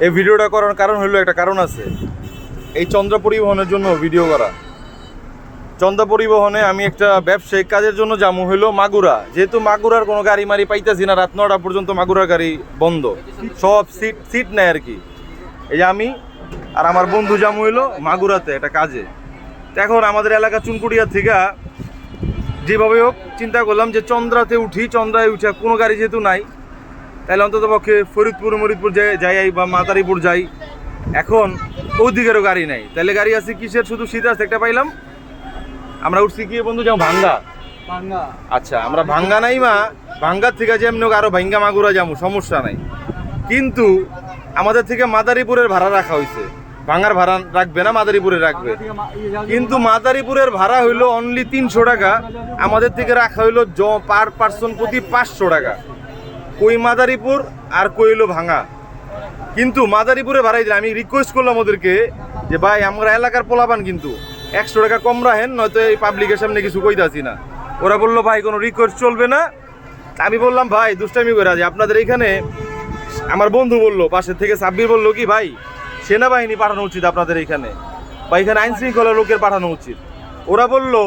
এই ভিডিওটা করার কারণ হলো একটা কারণ আছে। এই চন্দ্রা পরিবহনের জন্য ভিডিও করা। চন্দ্রা পরিবহনে আমি একটা ব্যবসায়িক কাজের জন্য যাবো হইলো মাগুরা। যেহেতু মাগুরার কোনো গাড়ি মারি পাইতেছি না, রাত 9টা পর্যন্ত মাগুরার গাড়ি বন্ধ, সব সিট নেয় আর কি। এই যে আমি আর আমার বন্ধু যাবো হইলো মাগুরাতে একটা কাজে। এখন আমাদের এলাকা চুনকুটিয়া থেকে যেভাবে হোক চিন্তা করলাম যে চন্দ্রাতে উঠি, চন্দ্রায় উঠে কোনো গাড়ি যেহেতু নাই, তাহলে অন্তত পক্ষে ফরিদপুর যাই বা মাদারীপুর যাই। এখন ওইদিকেরও গাড়ি নাই, তাহলে গাড়ি আছে কিসের? শুধু সিদ্ধার্থ একটা পাইলাম। আমরা উঠছি কি বন্ধু, যাও ভাঙ্গা। আচ্ছা, আমরা ভাঙ্গা নাই মা, ভাঙ্গার থেকে যেমনি হোক আরো ভাঙ্গা মাগুরা যাবো, সমস্যা নাই। কিন্তু আমাদের থেকে মাদারীপুরের ভাড়া রাখা হয়েছে। ভাঙ্গার ভাড়া রাখবে না, মাদারীপুরে রাখবে। কিন্তু মাদারীপুরের ভাড়া হইলো অনলি 300 টাকা, আমাদের থেকে রাখা হইলো পার পার্সন প্রতি 500 টাকা। কই মাদারীপুর আর কই হইলো ভাঙ্গা। কিন্তু মাদারীপুরে ভাড়াই দিলে আমি রিকোয়েস্ট করলাম ওদেরকে যে ভাই আমরা এলাকার পোলাপান, কিন্তু 100 টাকা কম রাখেন, নয়তো এই পাবলিকের সামনে কিছু কইতাছি না। ওরা বললো ভাই কোনো রিকোয়েস্ট চলবে না। আমি বললাম ভাই দুষ্টামি করে আছে আপনাদের এইখানে। আমার বন্ধু বললো পাশের থেকে, সাব্বির বললো কি ভাই সেনাবাহিনী পাঠানো উচিত আপনাদের এইখানে, বা এখানে আইন শৃঙ্খলা লোকের পাঠানো উচিত। ওরা বললো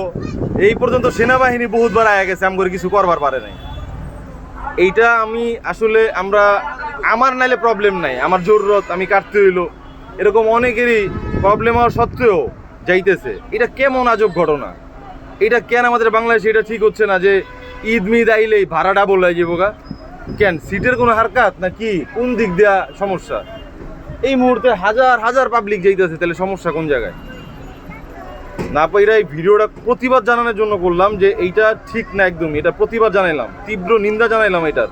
এই পর্যন্ত সেনাবাহিনী বহুতবার আয়া গেছে, করে কিছু করবার পারে নাই। এইটা আমি আসলে আমার নাইলে প্রবলেম নাই, আমার জরুরত, আমি কাটতে হইলো, এরকম অনেকেরই প্রবলেম হওয়ার সত্ত্বেও যাইতেছে। এটা কেমন আজব ঘটনা? এটা কেন আমাদের বাংলাদেশে এটা ঠিক হচ্ছে না যে ঈদ মিদ আইলেই ভাড়া ডাবল হয়ে যাবো গা? কেন সিটের কোনো হারকাত না কি? কোন দিক দেয়া সমস্যা? এই মুহূর্তে হাজার হাজার পাবলিক যাইতেছে, তাহলে সমস্যা কোন জায়গায়? না পাইরা এই ভিডিওটা প্রতিবাদ জানানোর জন্য করলাম যে এইটা ঠিক না একদম, এটা প্রতিবাদ জানাইলাম, তীব্র নিন্দা জানাইলাম এটার।